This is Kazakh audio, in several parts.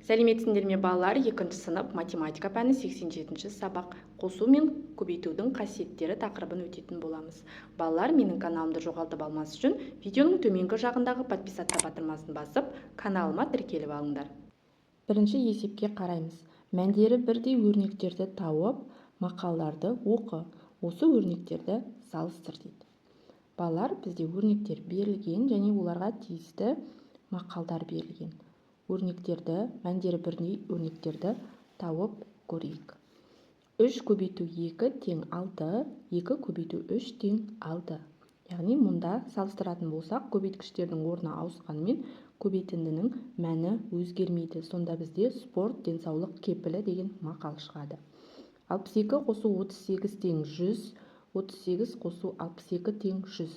Сәлеметсіңдер ме балалар, 2 сынып математика пәні 87 сабақ. Қосу мен көбейтудің қасиеттері тақырыбын өтетін боламыз. Балалар, менің каналымды жоғалтып алмас үшін видеоның төменгі жағындағы подписатта батырмасын басып, каналыма тіркеліп алыңдар. Бірінші есепке қараймыз. Мәндері бірдей өрнектерді тауып, мақалдарды оқы. Осы өрнектерді салыстыр дейді. Балалар, бізде өрнектер берілген және оларға тиісті мақалдар берілген. Өрнектерді, мәндері бірдей өрнектерді тауып көрейік. 3 көбейту 2 тең 6, 2 көбейту 3 тең 6. Яғни мұнда салыстыратын болсақ, көбейткіштердің орны ауысқанымен көбейтіндінің мәні өзгермейді. Сонда бізде спорт, денсаулық кепілі деген мақал шығады. 62 қосу 38 тең 100, 38 қосу 62 тең 100.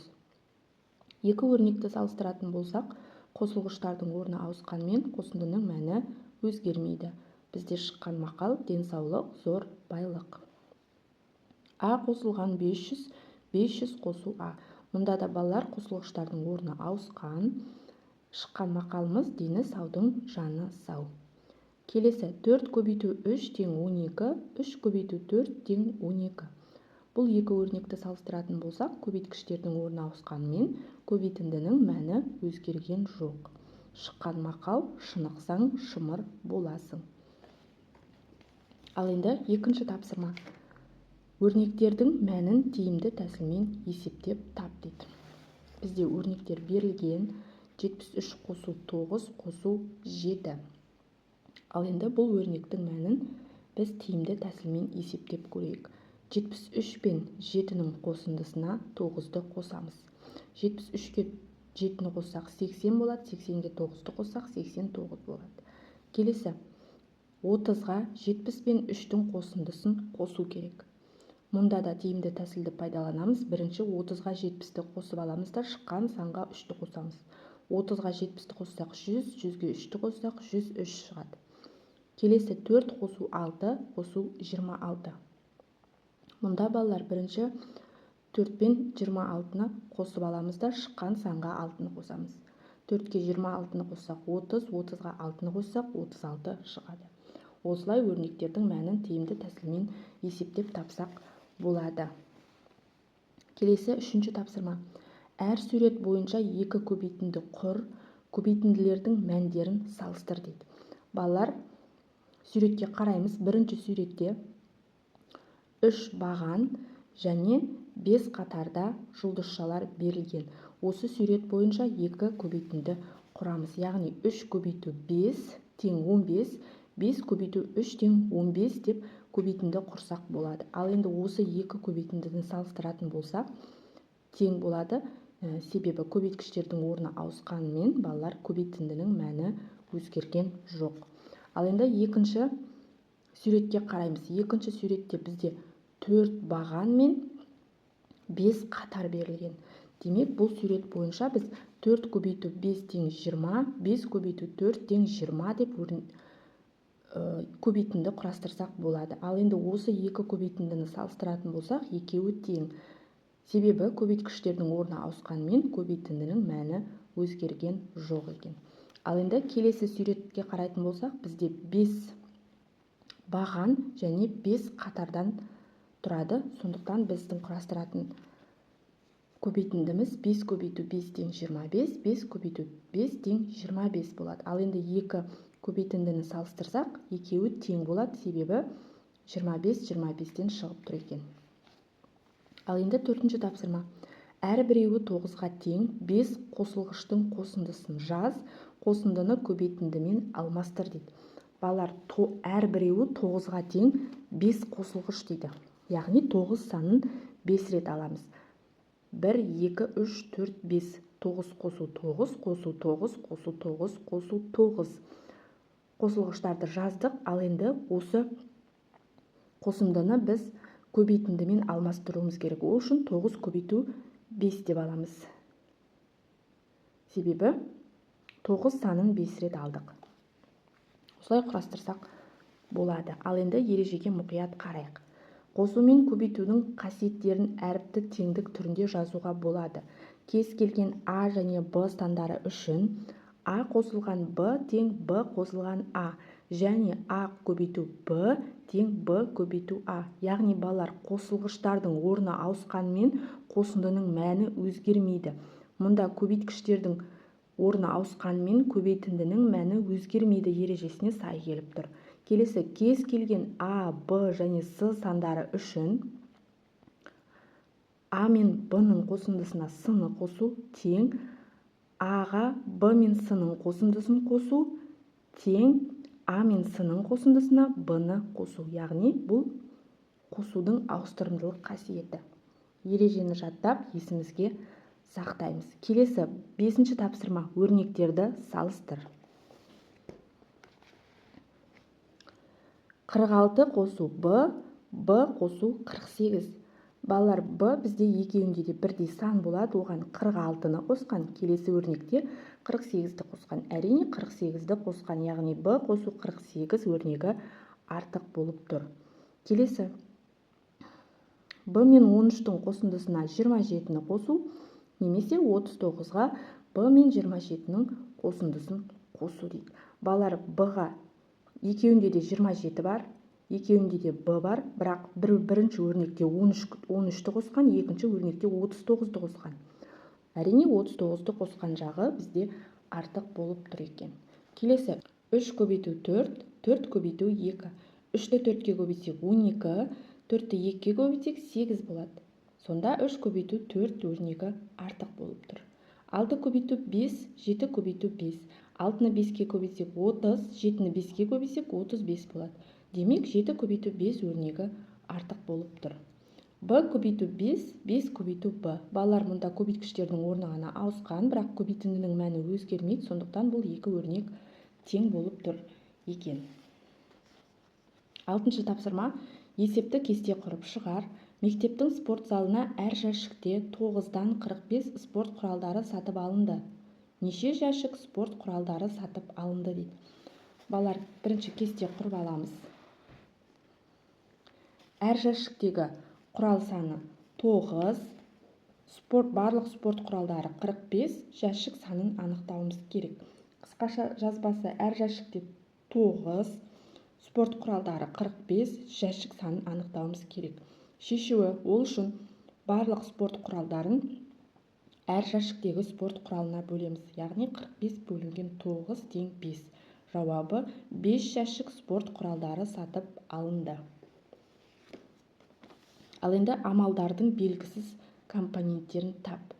Екі өрнекті салыстыратын болсақ, қосылғыштардың орны ауысқанмен қосындының мәні өзгермейді. Бізде шыққан мақал денсаулық, зор байлық. А қосылған 500, 500 қосу А. Мұнда да балалар қосылғыштардың орны ауысқан. Шыққан мақалымыз дені саудың жаны сау. Келесі 4 көбейту 3 тең 12, 3 көбейту 4 тең 12. Бұл екі өрнекті салыстыратын болсақ, көбейткіштердің орны ауысқанымен көбейтіндінің мәні өзгерген жоқ. Шыққан мақал шынықсаң шымыр боласың. Ал енді екінші тапсырма. Өрнектердің мәнін тиімді тәсілмен есептеп тап дейді. Бізде өрнектер берілген 73 қосу 9 қосу 7. Ал енді бұл өрнектің мәнін біз тиімді тәсілмен есептеп көрейік. 73 пен 7-нің қосындысына 9-ды қосамыз. 73-ке 7-ні қоссақ 80 болады, 80-ге 9-ды қоссақ 89 болады. Келесі 30-ға 70 пен 3-тің қосындысын қосу керек. Мұнда да тиімді тәсілді пайдаланамыз. Бірінші 30-ға 70-ті қосып аламыз да шыққан санға 3-ті қосамыз. 30-ға 70-ті қоссақ 100, 100-ге 3-ті қоссақ 103 шығады. Келесі 4 қосу 6, қосу 26. Мұнда балалар бірінші 4 пен 26-ны қосып аламыз да шыққан санға 6-ны қосамыз. 4-ке 26-ны қоссақ 30, 30-ға 6-ны қоссақ 36 шығады. Осылай өрнектердің мәнін тиімді тәсілмен есептеп тапсақ болады. Келесі үшінші тапсырма. Әр сурет бойынша екі көбейтінді құр, көбейтінділердің мәндерін салыстыр дейді. Балалар, суретке қараймыз. Бірінші суретте 3 баған және 5 қатарда жұлдызшалар берілген. Осы сурет бойынша екі көбейтінді құрамыз. Яғни 3 көбейту 5 тең 15, 5 көбейту 3 тең 15 деп көбейтінді құрсақ болады. Ал енді осы екі көбейтіндіні салыстыратын болса, тең болады. Себебі көбейткіштердің орны ауысқанымен балалар көбейтіндінің мәні өзгерген жоқ. Ал енді екінші суретке қараймыз. Екінші суретте бізде 4 баған мен 5 қатар берілген. Демек, бұл сурет бойынша біз 4 көбейту 5 тең 20, 5 көбейту 4 тең 20 деп көбейтінді құрастырсақ болады. Ал енді осы екі көбейтіндіні салыстыратын болсақ, екеуі тең. Себебі көбейткіштердің орны ауысқанымен көбейтіндінің мәні өзгерген жоқ екен. Ал енді келесі суретке қарайтын болсақ, бізде 5 баған және 5 қатардан тұрады. Сондықтан біздің құрастыратын көбейтіндіміз 5 көбейту 5 тең 25, 5 көбейту 5 тең 25 болады. Ал енді екі көбейтіндіні салыстырсақ, екеуі тең болады, себебі 25 25-тен шығып тұр екен. Ал енді төртінші тапсырма. Әр біреуі 9-ға тең, 5 қосылғыштың қосындысын жаз, қосындыны көбейтіндімен алмастыр дейді. Балалар, әр біреуі 9-ға тең 5 қосылғыш дейді. Яғни 9 санын 5 рет аламыз. 1, 2, 3, 4, 5. 9 қосу 9, қосу 9, қосу 9, қосу 9. Қосылғыштарды жаздық. Ал енді осы қосындыны біз көбейтіндімен алмастыруымыз керек. Ол үшін 9 көбейту 5 деп аламыз. Себебі 9 санын 5 рет алдық. Осылай құрастырсақ болады. Ал енді ережеге мұқият қарайық. Қосу мен көбейтудің қасиеттерін әріпті теңдік түрінде жазуға болады. Кез келген А және Б сандары үшін А қосылған Б тең Б қосылған А, және А көбейту Б тең Б көбейту А. Яғни балалар, қосылғыштардың орны ауысқанымен қосындының мәні өзгермейді. Мұнда көбейткіштердің орны ауысқанымен көбейтіндінің мәні өзгермейді ережесіне сай келіп тұр. Келесі, кез келген А, Б және С сандары үшін А мен Б-ның қосындысына С-ны қосу тең А-ға Б мен С-ның қосындысын қосу тең А мен С-ның қосындысына Б-ны қосу. Яғни бұл қосудың ауыстырымдылық қасиеті. Ережені жаттап есімізге сақтаймыз. Келесі 5-ші тапсырма, өрнектерді салыстыр. 46 қосу Б, Б қосу 48. Балалар, Б бізде екеуінде де бірдей сан болады, оған 46-ны қосқан. Келесі өрнекте 48-ді қосқан. Әрине 48-ді қосқан, яғни Б қосу 48 өрнегі артық болып тұр. Келесі, Б мен 13-тің қосындысына 27-ні қосу, немесе 39-ға Б мен 27-нің қосындысын қосу дейді. Балалар, Б-ға екеуінде де 27 бар, екеуінде де Б бар, бірақ бірінші өрнекте 13-ті қосқан, екінші өрнекте 39-ді қосқан. Әрине 39-ді қосқан жағы бізде артық болып тұр екен. Келесі, 3 көбейту 4, 4 көбейту 2. 3-ті 4-ке көбейтсек 12, 4-ті 2-ке көбейтсек 8 болады. Сонда 3 көбейту 4 өрнегі артық болып тұр. 6 көбейту 5, 7 көбейту 5. 6-ны 5-ке көбейтсек 30, 7-ні 5-ке көбейтсек 35 болады. Демек 7 көбейту 5 өрнегі артық болып тұр. Б көбейту 5, 5 көбейту Б. Балалар, мұнда көбейткіштердің орны ғана ауысқан, бірақ көбейтіндінің мәні өзгермейді, сондықтан бұл екі өрнек тең болып тұр екен. 6-шы тапсырма, есепті кесте құрып шығар. Мектептің спорт залына әр жәшікте 9-дан 45 спорт құралдары сатып алынды. Неше жәшік спорт құралдары сатып алынды дейді. Балалар, бірінші кесте құрып аламыз. Әр жәшіктегі құрал саны 9, барлық спорт құралдары 45, жәшік санын анықтауымыз керек. Қысқаша жазбасы, әр жәшікте 9, спорт құралдары 45, жәшік санын анықтауымыз керек. Шешуі, ол үшін барлық спорт құралдарын әр жәшіктегі спорт құралына бөлеміз. Яғни 45 бөлінген 9 тең 5. Жауабы 5 жәшік спорт құралдары сатып алынды. Ал енді амалдардың белгісіз компоненттерін тап.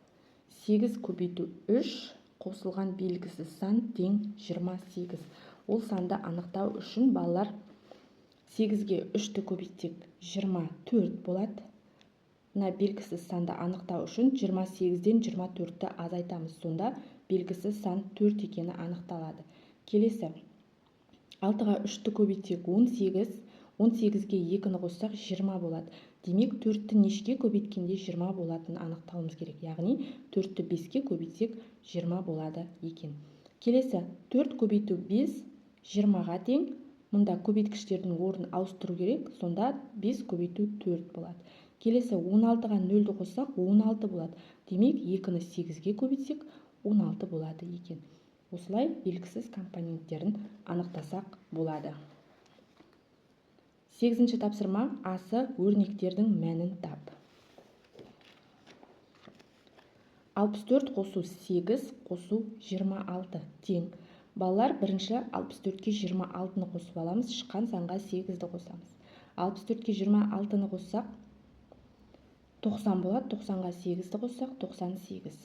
8 көбейту 3 қосылған белгісіз сан тең 28. Ол санды анықтау үшін балалар 8-ге 3-ті көбейтсек 24 болады. Мына белгісіз санды анықтау үшін 28-ден 24-ті азайтамыз. Сонда белгісіз сан 4 екені анықталады. Келесі, 6-ға 3-ті көбейтсек 18, 18-ге 2-ні қоссақ 20 болады. Демек 4-ті нешке көбейткенде 20 болатынын анықтауымыз керек. Яғни 4-ті 5-ке көбейтсек 20 болады екен. Келесі, 4 көбейту 5 20-ға тең. Мұнда көбейткіштердің орнын ауыстыру керек. Сонда 5 көбейту 4 болады. Келесі, 16-ға 0-ді қоссақ 16 болады. Демек 2-ні 8-ге көбейтсек 16 болады екен. Осылай белгісіз компоненттерін анықтасақ болады. 8-ші тапсырма, асы өрнектердің мәнін тап. 64 қосу 8 қосу 26 тең. Балалар, бірінші 64-ке 26-ны қосып аламыз, шыққан санға 8-ді қосамыз. 64-ке 26-ны қоссақ 90 болады, 90-ға 8-ді қоссақ 98.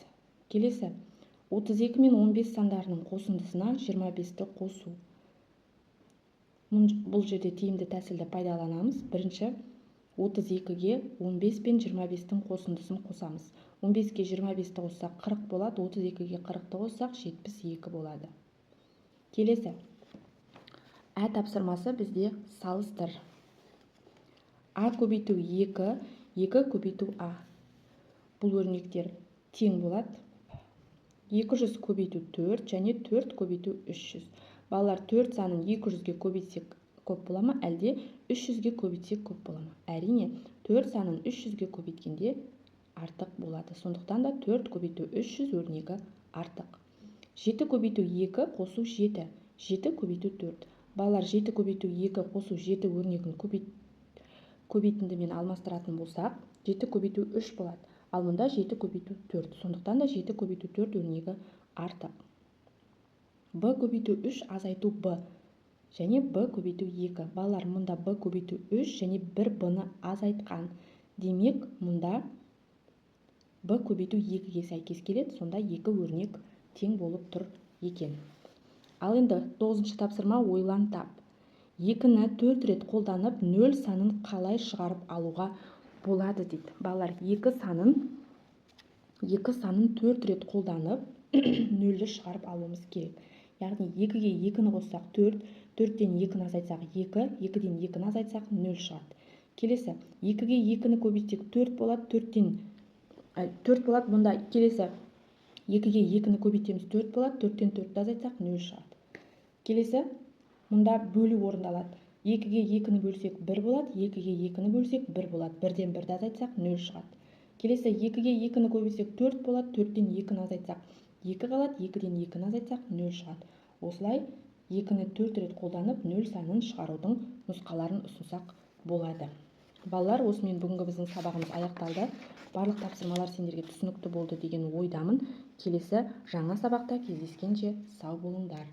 Келесі, 32 мен 15 сандарының қосындысына 25-ті қосу. Бұл жерде тиімді тәсілді пайдаланамыз. Бірінші 32-ге 15 пен 25-тің қосындысын қосамыз. 15-ге 25-ті қоссақ 40 болады, 32-ге 40-ті қоссақ 72 болады. Келесі, ә тапсырмасы бізде салыстыр. А көбейту 2, 2 көбейту А. Бұл өрнектер тең болады. 200 көбейту 4 және 4 көбейту 300. Балалар, 4 санын 200-ге көбейтсек көп бола ма, әлде 300-ге көбейтсек көп бола ма? Әрине, 4 санын 300-ге көбейткенде артық болады. Сондықтан да 4 көбейту 300 өрнегі артық. 7 көбейту 2 қосу 7. 7 көбейту 4. Балалар 7 көбейту 2 қосу 7 өрнегін көбейтіндімен алмастыратын болсақ, 7 көбейту 3 болады. Ал мұнда 7 көбейту 4. Сондықтан да 7 көбейту 4 өрнегі артық. Б көбейту 3 азайту Б. Және Б көбейту 2. Балалар, мұнда Б көбейту 3 және 1 Б-ны азайтқан. Демек, мұнда Б көбейту 2-ге сәйкес келеді, сонда 2 өрнек тең болып тұр екен. Ал енді 9-шы тапсырма ойлан тап. 2-ні 4 рет қолданып 0 санын қалай шығарып алуға болады дейді. Балалар, 2 санын 4 рет қолданып 0-ді шығарып алуымыз керек. Яғни 2-ге 2-ні қоссақ 4, 4-тен 2-ні азайтсақ 2, 2-ден 2-ні азайтсақ 0 шығады. Келесі, 2-ге 2-ні көбейтсек 4 болады, 4 болады, мұнда келесі 2-ге 2-ні көбейтеміз 4 болады, 4-тен 4-ді азайтсақ 0 шығады. Келесі, мұнда бөлу орындалады. 2-ге 2-ні бөлсек 1 болады, 2-ге 2-ні бөлсек 1 болады, 1-ден 1-ді азайтсақ 0 шығады. Келесі, 2-ге 2-ні көбейтсек 4 болады, 4-тен 2-ні азайтсақ 2 қалады, 2-ден 2-ні азайтсақ 0 шығады. Осылай 2-ні 4 рет қолданып 0 санын шығарудың нұсқаларын ұсынсақ болады. Балалар, осымен бүгінгі біздің сабағымыз аяқталды. Барлық тапсырмалар сендерге түсінікті болды деген ойдамын. Келесі жаңа сабақта кездескенше сау болыңдар.